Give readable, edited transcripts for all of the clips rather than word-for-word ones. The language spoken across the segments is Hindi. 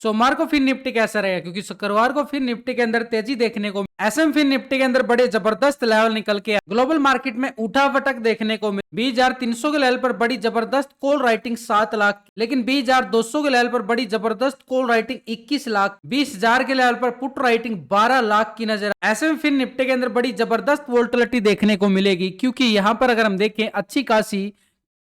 सोमवार को फिर निफ्टी कैसा रहेगा, क्योंकि शुक्रवार को फिर निफ्टी के अंदर तेजी देखने को, एसएम फिर निफ्टी के अंदर बड़े जबरदस्त लेवल निकल के ग्लोबल मार्केट में उठा पटक देखने को मिली। 20,300 के लेवल पर बड़ी जबरदस्त कॉल राइटिंग 7 लाख, लेकिन 20,200 के लेवल पर बड़ी जबरदस्त कॉल राइटिंग 21 लाख, 20,000 के लेवल पर पुट राइटिंग 12 लाख की नजर। एसएम फिर निफ्टी के अंदर बड़ी जबरदस्त वोल्टिलिटी देखने को मिलेगी, क्योंकि यहां पर अगर हम देखें अच्छी खासी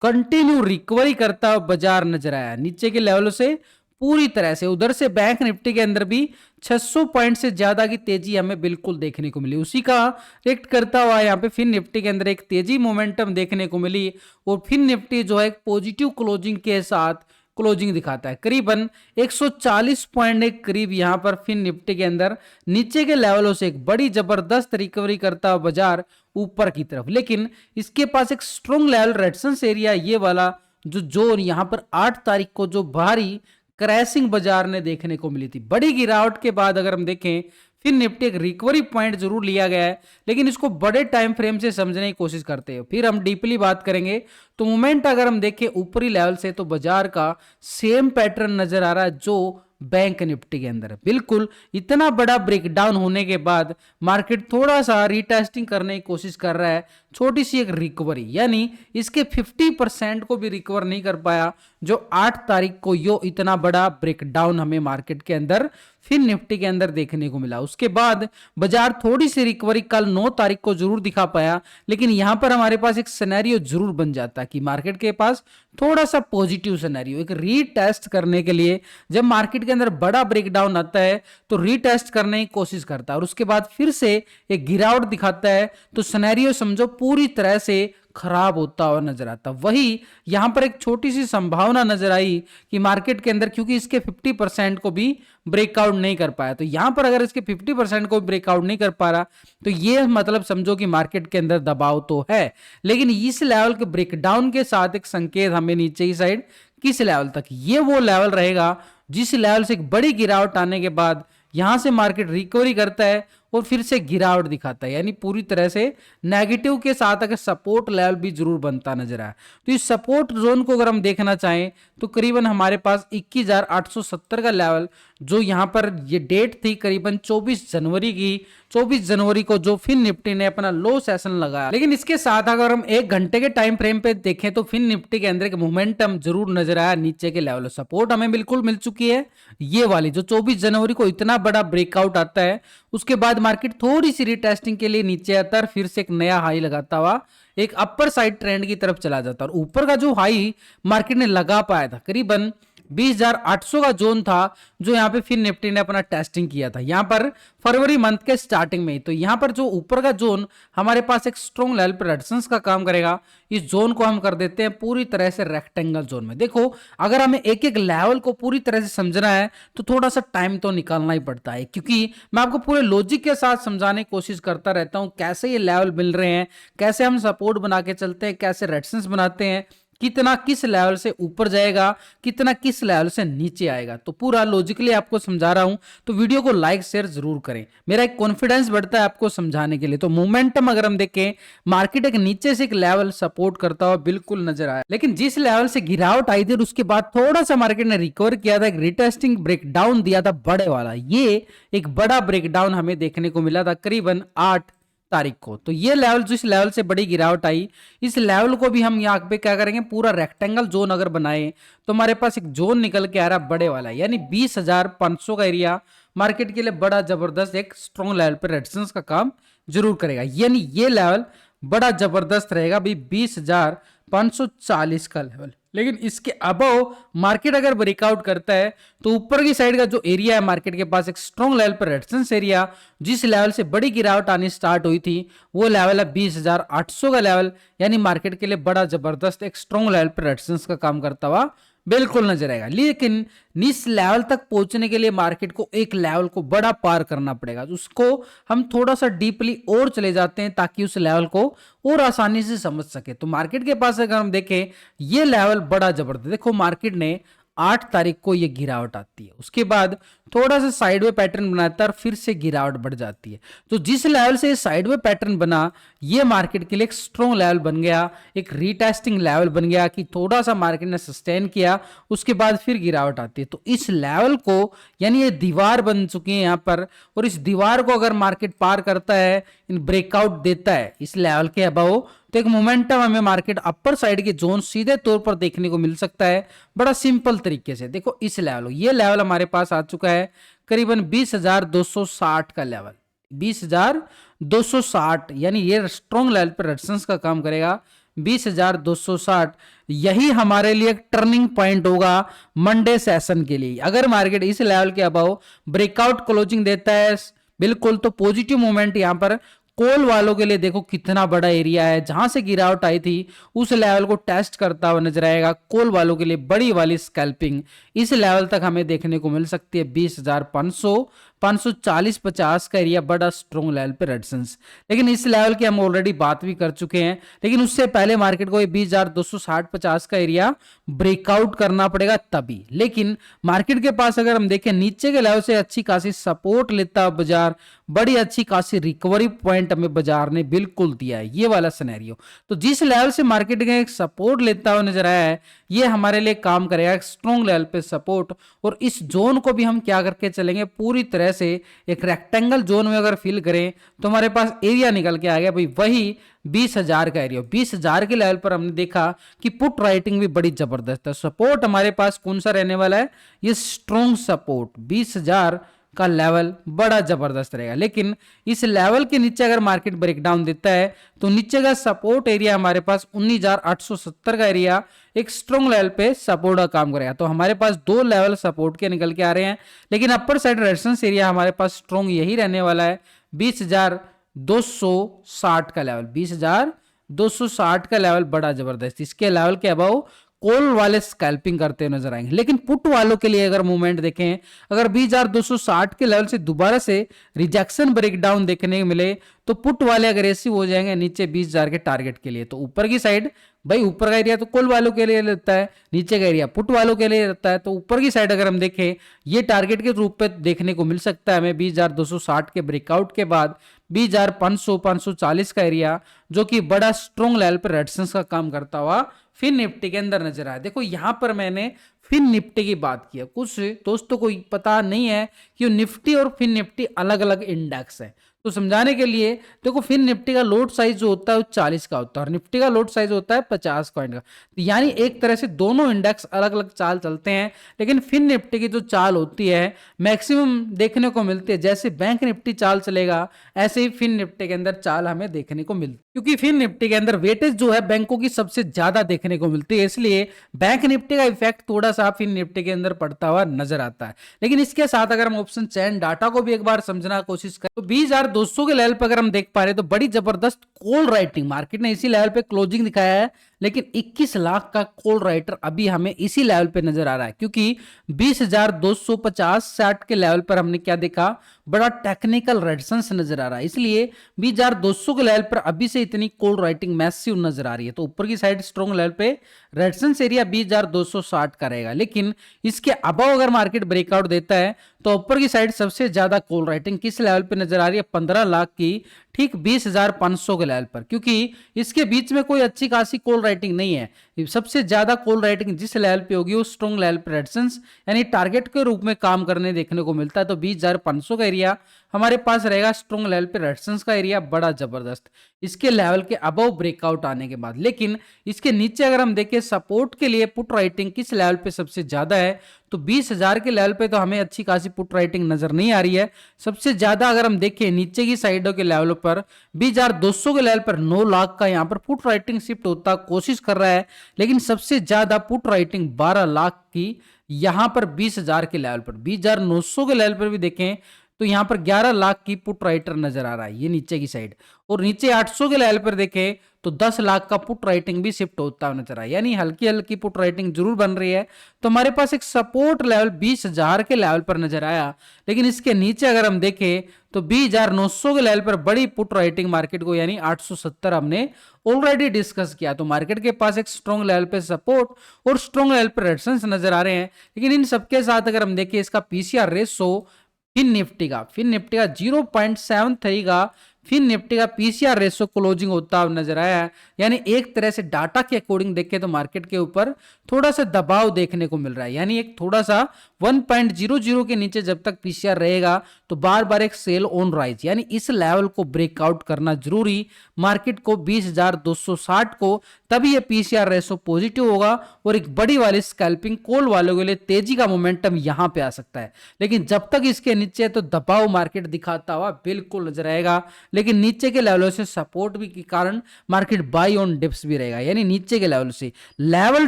कंटिन्यू रिकवरी करता हुआ बाजार नजर आया नीचे के लेवलों से पूरी तरह से। उधर से बैंक निफ्टी के अंदर भी 600 पॉइंट से ज्यादा की तेजी हमें बिल्कुल देखने को मिली, उसी का रिएक्ट करता हुआ यहाँ पे फिर निफ्टी के अंदर एक तेजी मोमेंटम देखने को मिली। और फिर निफ्टी जो है एक पॉजिटिव क्लोजिंग के साथ क्लोजिंग दिखाता है, करीबन 140 पॉइंट के करीब यहाँ पर फिर निफ्टी के अंदर नीचे के लेवलों से एक बड़ी जबरदस्त रिकवरी करता हुआ बाजार ऊपर की तरफ। लेकिन इसके पास एक स्ट्रॉन्ग लेवल रेजिस्टेंस एरिया ये वाला जो जोन यहाँ पर 8 तारीख को जो भारी क्रैशिंग बाजार ने देखने को मिली थी, बड़ी गिरावट के बाद अगर हम देखें फिर निफ्टी एक रिकवरी पॉइंट जरूर लिया गया है, लेकिन इसको बड़े टाइम फ्रेम से समझने की कोशिश करते हैं। फिर हम डीपली बात करेंगे तो मूवमेंट अगर हम देखें ऊपरी लेवल से तो बाजार का सेम पैटर्न नजर आ रहा है जो बैंक निफ्टी के अंदर। बिल्कुल इतना बड़ा ब्रेकडाउन होने के बाद मार्केट थोड़ा सा रीटेस्टिंग करने की कोशिश कर रहा है, छोटी सी एक रिकवरी, यानी इसके 50% को भी रिकवर नहीं कर पाया जो 8 तारीख को यो इतना बड़ा ब्रेकडाउन हमें मार्केट के अंदर फिर निफ्टी के अंदर देखने को मिला। उसके बाद बाजार थोड़ी सी रिकवरी कल 9 तारीख को जरूर दिखा पाया, लेकिन यहां पर हमारे पास एक सिनेरियो जरूर बन जाता कि मार्केट के पास थोड़ा सा पॉजिटिव सिनेरियो एक रीटेस्ट करने के लिए, जब मार्केट के अंदर बड़ा ब्रेकडाउन आता है तो रीटेस्ट करने की कोशिश करता है और उसके बाद फिर से एक गिरावट दिखाता है, तो सिनेरियो समझो पूरी तरह से खराब होता हुआ नजर आता। वही यहां पर एक छोटी सी संभावना नजर आई कि मार्केट के अंदर, क्योंकि इसके 50% को भी ब्रेकआउट नहीं कर पाया, तो यहां पर अगर इसके 50% को ब्रेकआउट नहीं कर पा रहा तो ये मतलब समझो कि मार्केट के अंदर दबाव तो है, लेकिन इस लेवल के ब्रेकडाउन के साथ एक संकेत हमें नीचे की साइड किस लेवल तक, ये वो लेवल रहेगा जिस लेवल से एक बड़ी गिरावट आने के बाद यहां से मार्केट रिकवरी करता है और फिर से गिरावट दिखाता है, यानी पूरी तरह से नेगेटिव के साथ अगर सपोर्ट लेवल भी जरूर बनता नजर आया। तो इस सपोर्ट जोन को अगर हम देखना चाहें तो करीबन हमारे पास 21,870 का लेवल जो यहां पर ये डेट थी करीबन 24 जनवरी की, 24 जनवरी को जो फिन निफ्टी ने अपना लो सेशन लगाया। लेकिन इसके साथ अगर हम 1 घंटे के टाइम फ्रेम पे देखें तो फिन निफ्टी के अंदर एक मोमेंटम जरूर नजर आया, नीचे के लेवल सपोर्ट हमें बिल्कुल मिल चुकी है, ये वाली जो 24 जनवरी को इतना बड़ा ब्रेकआउट आता है, उसके बाद मार्केट थोड़ी सी रिटेस्टिंग के लिए नीचे आता है, फिर से एक नया हाई लगाता हुआ एक अपर साइड ट्रेंड की तरफ चला जाता है। और ऊपर का जो हाई मार्केट ने लगा पाया था करीबन 20,800 का जोन था जो यहां पे फिर निफ्टी ने अपना टेस्टिंग किया था यहां पर फरवरी मंथ के स्टार्टिंग में ही। तो यहां पर जो ऊपर का जोन हमारे पास एक स्ट्रॉन्ग लेवल पर रेजिस्टेंस का काम करेगा, इस जोन को हम कर देते हैं पूरी तरह से रेक्टेंगल जोन में। देखो अगर हमें एक एक लेवल को पूरी तरह से समझना है तो थोड़ा सा टाइम तो निकालना ही पड़ता है, क्योंकि मैं आपको पूरे लॉजिक के साथ समझाने की कोशिश करता रहता हूं कैसे ये लेवल मिल रहे हैं, कैसे हम सपोर्ट बना के चलते हैं, कैसे रेजिस्टेंस बनाते हैं, कितना किस लेवल से ऊपर जाएगा, कितना किस लेवल से नीचे आएगा। तो पूरा लॉजिकली आपको समझा रहा हूं, तो वीडियो को लाइक शेयर जरूर करें, मेरा एक कॉन्फिडेंस बढ़ता है आपको समझाने के लिए। तो मोमेंटम अगर हम देखें मार्केट एक नीचे से एक लेवल सपोर्ट करता हुआ बिल्कुल नजर आया, लेकिन जिस लेवल से गिरावट आई थी उसके बाद थोड़ा सा मार्केट ने रिकवर किया था, एक रिटेस्टिंग ब्रेकडाउन दिया था बड़े वाला, ये एक बड़ा ब्रेकडाउन हमें देखने को मिला था करीबन 8 तारीख को। तो ये लेवल जिस लेवल से बड़ी गिरावट आई, इस लेवल को भी हम यहाँ पे क्या करेंगे पूरा रेक्टेंगल जोन अगर बनाए तो हमारे पास एक जोन निकल के आ रहा बड़े वाला, यानी 20,500 का एरिया मार्केट के लिए बड़ा जबरदस्त एक स्ट्रॉन्ग लेवल पर रेजिस्टेंस का काम जरूर करेगा, यानी ये लेवल बड़ा जबरदस्त रहेगा भाई 20,540 का लेवल। लेकिन इसके अबव मार्केट अगर ब्रेकआउट करता है तो ऊपर की साइड का जो एरिया है मार्केट के पास एक स्ट्रॉन्ग लेवल पर रेजिस्टेंस एरिया, जिस लेवल से बड़ी गिरावट आनी स्टार्ट हुई थी वो लेवल है 20,800 का लेवल, यानी मार्केट के लिए बड़ा जबरदस्त एक स्ट्रॉन्ग लेवल पर रेजिस्टेंस का काम करता हुआ बिल्कुल नजर आएगा। लेकिन इस लेवल तक पहुंचने के लिए मार्केट को एक लेवल को बड़ा पार करना पड़ेगा, उसको हम थोड़ा सा डीपली और चले जाते हैं ताकि उस लेवल को और आसानी से समझ सके। तो मार्केट के पास अगर हम देखें ये लेवल बड़ा जबरदस्त, देखो मार्केट ने 8 तारीख को ये गिरावट आती है, उसके बाद थोड़ा सा साइडवे पैटर्न बनाता है और फिर से गिरावट बढ़ जाती है। तो जिस लेवल से ये साइडवे पैटर्न बना, ये मार्केट के लिए एक स्ट्रॉन्ग लेवल बन गया, एक रीटेस्टिंग लेवल बन गया कि थोड़ा सा मार्केट ने सस्टेन किया, उसके बाद फिर गिरावट आती है। तो इस लेवल को, यानी ये दीवार बन चुकी है यहाँ पर, और इस दीवार को अगर मार्केट पार करता है, इन ब्रेकआउट देता है इस लेवल के अबव, तो एक मोमेंटम हमें मार्केट अपर साइड के जोन सीधे तौर पर देखने को मिल सकता है। बड़ा सिंपल तरीके से देखो, इस लेवल, ये लेवल हमारे पास आ चुका है करीबन 20,260 का लेवल, 20,260, यानी ये स्ट्रॉन्ग लेवल पर रेजिस्टेंस का काम करेगा 20,260। यही हमारे लिए एक टर्निंग पॉइंट होगा मंडे सेशन के लिए। अगर मार्केट इस लेवल के अबव ब्रेकआउट क्लोजिंग देता है बिल्कुल, तो पॉजिटिव मूवमेंट यहां पर कॉल वालों के लिए देखो कितना बड़ा एरिया है, जहां से गिरावट आई थी उस लेवल को टेस्ट करता हुआ नजर आएगा। कॉल वालों के लिए बड़ी वाली स्कैल्पिंग इस लेवल तक हमें देखने को मिल सकती है, 20,500, 540, 50 का एरिया, बड़ा स्ट्रॉन्ग लेवल पे रेजिस्टेंस। लेकिन इस लेवल की हम ऑलरेडी बात भी कर चुके हैं, लेकिन उससे पहले मार्केट को 20,260, 50 का एरिया ब्रेकआउट करना पड़ेगा तभी। लेकिन मार्केट के पास अगर हम देखें नीचे के लेवल से अच्छी खासी सपोर्ट लेता है बाजार, बड़ी अच्छी खासी रिकवरी पॉइंट हमें बाजार ने बिल्कुल दिया है, ये वाला सिनेरियो। तो जिस लेवल से मार्केट का एक सपोर्ट लेता हुआ नजर आया है, ये हमारे लिए काम करेगा एक स्ट्रॉन्ग लेवल पे सपोर्ट। और इस जोन को भी हम क्या करके चलेंगे, पूरी तरह से एक रेक्टेंगल जोन में अगर फिल करें तो हमारे पास एरिया निकल के आ गया भाई, वही 20,000 का एरिया। 20,000 के लेवल पर हमने देखा कि पुट राइटिंग भी बड़ी जबरदस्त है। सपोर्ट हमारे पास कौन सा रहने वाला है, ये स्ट्रॉन्ग सपोर्ट 20,000 का लेवल बड़ा जबरदस्त रहेगा। लेकिन इस लेवल के नीचे अगर मार्केट ब्रेकडाउन देता है तो नीचे का सपोर्ट एरिया हमारे पास 19,870 का एरिया एक स्ट्रॉन्ग लेवल पे सपोर्ट का काम करेगा। तो हमारे पास दो लेवल सपोर्ट के निकल के आ रहे हैं, लेकिन अपर साइड रेजिस्टेंस एरिया हमारे पास स्ट्रॉन्ग यही रहने वाला है 20,260 का लेवल। 20,260 का लेवल बड़ा जबरदस्त, इसके लेवल के अबव कॉल वाले स्कैल्पिंग करते हुए नजर आएंगे। लेकिन पुट वालों के लिए अगर मूवमेंट देखें, अगर 20,260 के लेवल से दोबारा से रिजेक्शन ब्रेकडाउन देखने को मिले तो पुट वाले अग्रेसिव हो जाएंगे नीचे 20,000 के टारगेट के लिए। तो ऊपर की साइड, भाई ऊपर का एरिया तो कॉल वालों के लिए रहता है, नीचे का एरिया पुट वालों के लिए रहता है। तो ऊपर की साइड अगर हम देखें, ये टारगेट के रूप में देखने को मिल सकता है हमें 20,260 के ब्रेकआउट के बाद 20,500, 540 का एरिया, जो कि बड़ा स्ट्रॉन्ग लेवल पर रेजिस्टेंस का काम करता हुआ फिन निफ्टी के अंदर नजर आया। देखो यहां पर मैंने फिन निफ्टी की बात की है, कुछ दोस्तों को पता नहीं है कि निफ्टी और फिन निफ्टी अलग अलग इंडेक्स है। तो समझाने के लिए देखो, फिन निफ्टी का लोड साइज जो होता है वो 40 का होता है और निफ्टी का लोड साइज होता है 50 पॉइंट का। तो यानी एक तरह से दोनों इंडेक्स अलग अलग चाल चलते हैं, लेकिन फिन निफ्टी की जो चाल होती है मैक्सिमम देखने को मिलती है, जैसे बैंक निफ्टी चाल चलेगा ऐसे ही फिन निफ्टी के अंदर चाल हमें देखने को मिलती है। क्योंकि फिन निफ्टी के अंदर वेटेज जो है बैंकों की सबसे ज्यादा देखने को मिलती है, इसलिए बैंक निफ्टी का इफेक्ट थोड़ा सा फिन निफ्टी के अंदर पड़ता हुआ नजर आता है। लेकिन इसके साथ अगर हम ऑप्शन चैन डाटा को भी एक बार समझना कोशिश करें तो 20,200 के लेवल पर अगर हम देख पा रहे हैं तो बड़ी जबरदस्त कॉल राइटिंग मार्केट ने इसी लेवल पे क्लोजिंग दिखाया है, लेकिन 21 लाख का कॉल राइटर अभी हमें इसी लेवल पे नजर आ रहा है। क्योंकि 20,250-60 के लेवल पर हमने क्या देखा, बड़ा टेक्निकल रेजिस्टेंस नजर आ रहा है, इसलिए 20,200 के लेवल पर अभी से इतनी कॉल राइटिंग मैसिव नजर आ रही है। तो ऊपर की साइड स्ट्रॉन्ग लेवल पे रेजिस्टेंस एरिया 20,260 का रहेगा, लेकिन इसके अबव अगर मार्केट ब्रेकआउट देता है तो ऊपर की साइड सबसे ज्यादा कॉल राइटिंग किस लेवल पे नजर आ रही है, 15 लाख की, ठीक 20,500 के लेवल पर। क्योंकि इसके बीच में कोई अच्छी खासी कॉल राइटिंग नहीं है, सबसे ज्यादा कॉल राइटिंग जिस लेवल पे होगी वो स्ट्रॉन्ग लेवल पे रेजिस्टेंस यानी टारगेट के रूप में काम करने देखने को मिलता है। तो 20,500 का एरिया हमारे पास रहेगा स्ट्रॉन्ग लेवल पे रेजिस्टेंस का एरिया बड़ा जबरदस्त, इसके लेवल के अबव ब्रेकआउट आने के बाद। लेकिन इसके नीचे अगर हम देखें सपोर्ट के लिए पुट राइटिंग किस लेवल पे सबसे ज्यादा है, तो 20,000 के लेवल पे तो हमें अच्छी खासी पुट राइटिंग नजर नहीं आ रही है। सबसे ज्यादा अगर हम देखें नीचे की साइडों के लेवलों पर 20,200 के लेवल पर 9 लाख का यहाँ पर पुट राइटिंग शिफ्ट होता कोशिश कर रहा है, लेकिन सबसे ज्यादा पुट राइटिंग 12 लाख की यहां पर 20,000 के लेवल पर। 20,900 के लेवल पर भी देखें तो यहां पर 11 लाख की पुट राइटर नजर आ रहा है, ये नीचे की साइड। और नीचे 800 के लेवल पर देखें तो 10 लाख का पुट राइटिंग भी शिफ्ट होता हुआ नजर आया, यानी हल्की हल्की पुट राइटिंग जरूर बन रही है। तो हमारे पास एक सपोर्ट लेवल 20,000 के लेवल पर नजर आया, लेकिन इसके नीचे अगर हम देखें तो 20,900 के लेवल पर बड़ी पुट राइटिंग मार्केट को, यानी 870 हमने ऑलरेडी डिस्कस किया। तो मार्केट के पास एक स्ट्रॉन्ग लेवल पे सपोर्ट और स्ट्रॉन्ग लेवल पे रेजिस्टेंस नजर आ रहे हैं। लेकिन इन सबके साथ अगर हम देखें इसका पीसीआर रेशो फिन निफ्टी का 0.73 का फिर निफ्टी का पीसीआर रेशो क्लोजिंग होता हुआ नजर आया है, यानी एक तरह से डाटा के अकॉर्डिंग देखें तो मार्केट के ऊपर थोड़ा सा दबाव देखने को मिल रहा है, यानी एक थोड़ा सा 1.00 के नीचे जब तक पीसीआर रहेगा तो बार बार एक सेल ऑन राइज, यानी इस लेवल को ब्रेकआउट करना जरूरी मार्केट को 20,260 को, तभी ये पीसीआर रेशो पॉजिटिव होगा और एक बड़ी वाली स्कैल्पिंग कॉल वालों के लिए तेजी का मोमेंटम यहां पे आ सकता है। लेकिन जब तक इसके नीचे तो दबाव मार्केट दिखाता हुआ बिल्कुल नजर आएगा, लेकिन नीचे के लेवलों से सपोर्ट भी के कारण मार्केट बाई ऑन डिप्स भी रहेगा, यानी नीचे के लेवल से लेवल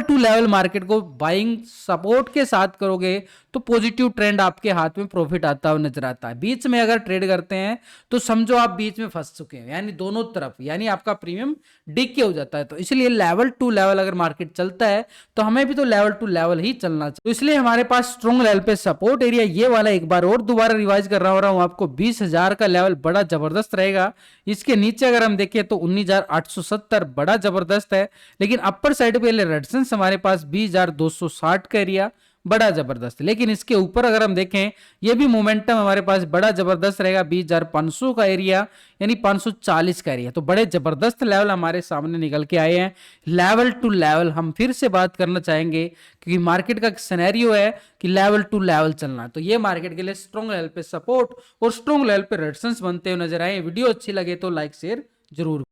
टू लेवल मार्केट को बाइंग सपोर्ट के साथ करोगे तो पॉजिटिव ट्रेंड आपके हाथ में प्रॉफिट आता हुआ नजर आता है। बीच में अगर ट्रेड करते हैं तो समझो आप बीच में फंस चुके हैं, यानी दोनों तरफ, यानी आपका प्रीमियम डिके हो जाता है। तो इसलिए लेवल टू लेवल अगर मार्केट चलता है तो हमें भी तो लेवल टू लेवल ही चलना चाहिए। तो इसलिए हमारे पास स्ट्रॉन्ग लेवल पे सपोर्ट एरिया ये वाला एक बार और दोबारा रिवाइज कर रहा हूं आपको, 20,000 का लेवल बड़ा जबरदस्त रहेगा। इसके नीचे अगर हम देखें तो 19,870 बड़ा जबरदस्त है, लेकिन अपर साइड पे रेजिस्टेंस हमारे पास 20,260 का एरिया बड़ा जबरदस्त। लेकिन इसके ऊपर अगर हम देखें ये भी मोमेंटम हमारे पास बड़ा जबरदस्त रहेगा, 20,500 का एरिया, यानी 540 का एरिया। तो बड़े जबरदस्त लेवल हमारे सामने निकल के आए हैं। लेवल टू लेवल हम फिर से बात करना चाहेंगे क्योंकि मार्केट का सिनेरियो है कि लेवल टू लेवल चलना है, तो ये मार्केट के लिए स्ट्रॉन्ग लेवल पे सपोर्ट और स्ट्रॉन्ग लेवल पे रेजिस्टेंस बनते हुए नजर आए। वीडियो अच्छी लगे तो लाइक शेयर जरूर।